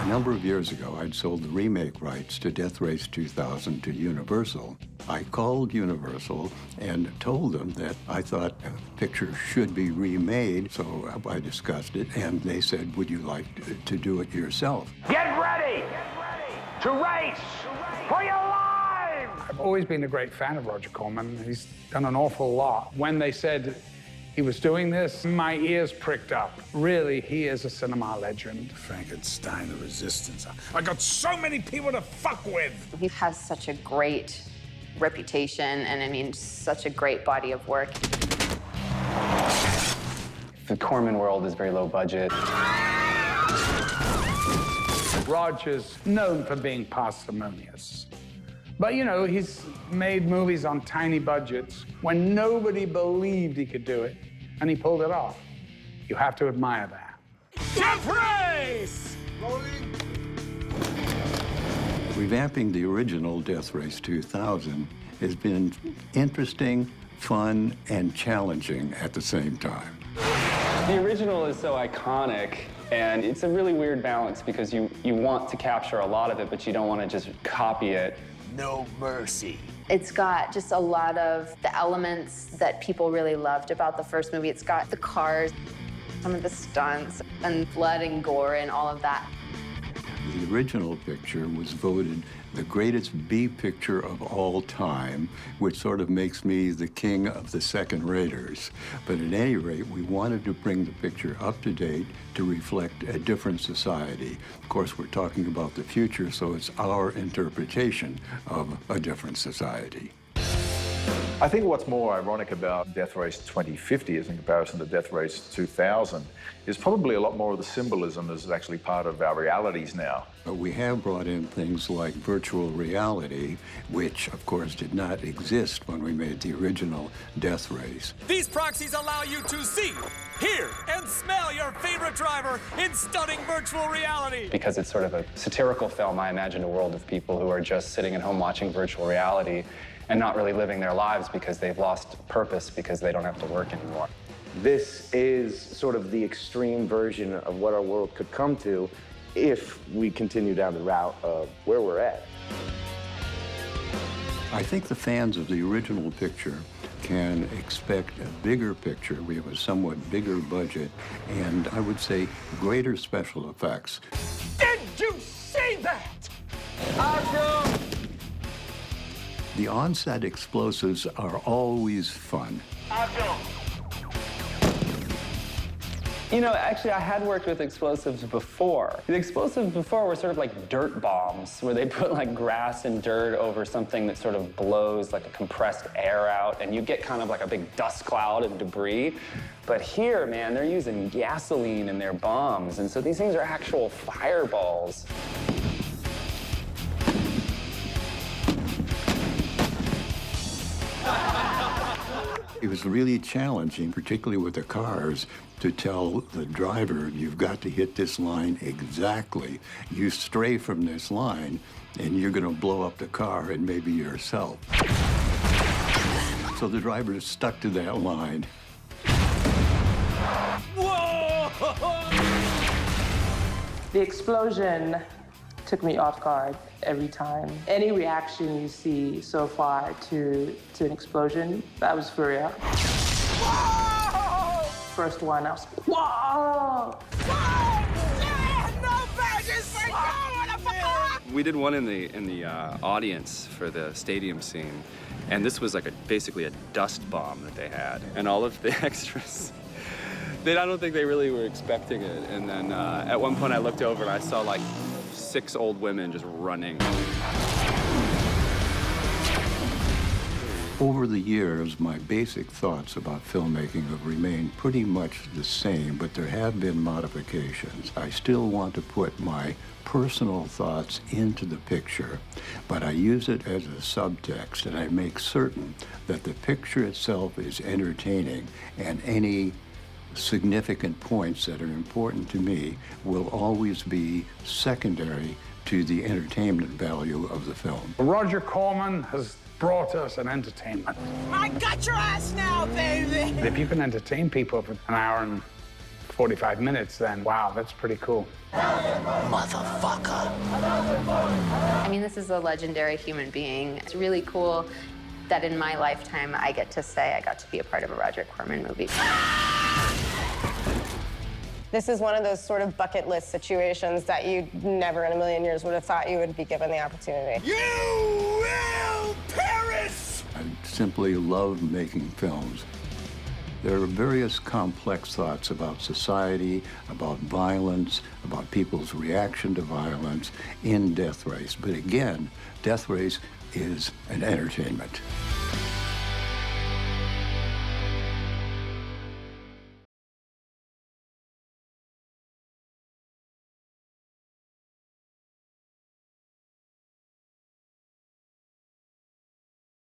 A number of years ago, I'd sold the remake rights to Death Race 2000 to Universal. I called Universal and told them that I thought a picture should be remade, so I discussed it, and they said, would you like to do it yourself? Get ready to race for your lives! I've always been a great fan of Roger Corman. He's done an awful lot. When they said he was doing this, my ears pricked up. Really, he is a cinema legend. Frankenstein, the Resistance. I got so many people to fuck with. He has such a great reputation and, I mean, such a great body of work. The Corman world is very low budget. Roger's known for being parsimonious. But, you know, he's made movies on tiny budgets when nobody believed he could do it, and he pulled it off. You have to admire that. Death Race! Revamping the original Death Race 2000 has been interesting, fun, and challenging at the same time. The original is so iconic, and it's a really weird balance because you want to capture a lot of it, but you don't want to just copy it. No mercy. It's got just a lot of the elements that people really loved about the first movie. It's got the cars, some of the stunts, and blood and gore and all of that. The original picture was voted the greatest B picture of all time, which sort of makes me the king of the second-raters. But at any rate, we wanted to bring the picture up to date to reflect a different society. Of course, we're talking about the future, so it's our interpretation of a different society. I think what's more ironic about Death Race 2050 is in comparison to Death Race 2000 is probably a lot more of the symbolism is actually part of our realities now. But we have brought in things like virtual reality, which of course did not exist when we made the original Death Race. These proxies allow you to see, hear, and smell your favorite driver in stunning virtual reality. Because it's sort of a satirical film, I imagine a world of people who are just sitting at home watching virtual reality and not really living their lives because they've lost purpose because they don't have to work anymore. This is sort of the extreme version of what our world could come to if we continue down the route of where we're at. I think the fans of the original picture can expect a bigger picture. We have a somewhat bigger budget and I would say greater special effects. Did you see that? Awesome! The on-set explosives are always fun. Awesome! You know, actually, I had worked with explosives before. The explosives before were sort of like dirt bombs, where they put like grass and dirt over something that sort of blows like a compressed air out, and you get kind of like a big dust cloud and debris. But here, man, they're using gasoline in their bombs, and so these things are actual fireballs. It was really challenging, particularly with the cars, to tell the driver, you've got to hit this line exactly. You stray from this line, and you're going to blow up the car and maybe yourself. So the driver stuck to that line. Whoa! The explosion took me off guard every time. Any reaction you see so far to an explosion, that was for real. Whoa! First one, I was like, whoa! Whoa! Yeah! No badges! What the fuck? We did one in the audience for the stadium scene, and this was like basically a dust bomb that they had, and all of the extras. I don't think they really were expecting it, and then at one point I looked over and I saw like 6 old women just running. Over the years, my basic thoughts about filmmaking have remained pretty much the same, but there have been modifications. I still want to put my personal thoughts into the picture, but I use it as a subtext, and I make certain that the picture itself is entertaining, and any significant points that are important to me will always be secondary to the entertainment value of the film. Roger Corman has brought us an entertainment. I got your ass now, baby! If you can entertain people for an hour and 45 minutes, then wow, that's pretty cool. Motherfucker. I mean, this is a legendary human being. It's really cool that in my lifetime I get to say I got to be a part of a Roger Corman movie. This is one of those sort of bucket list situations that you never in a million years would have thought you would be given the opportunity. You will perish! I simply love making films. There are various complex thoughts about society, about violence, about people's reaction to violence in Death Race. But again, Death Race is an entertainment.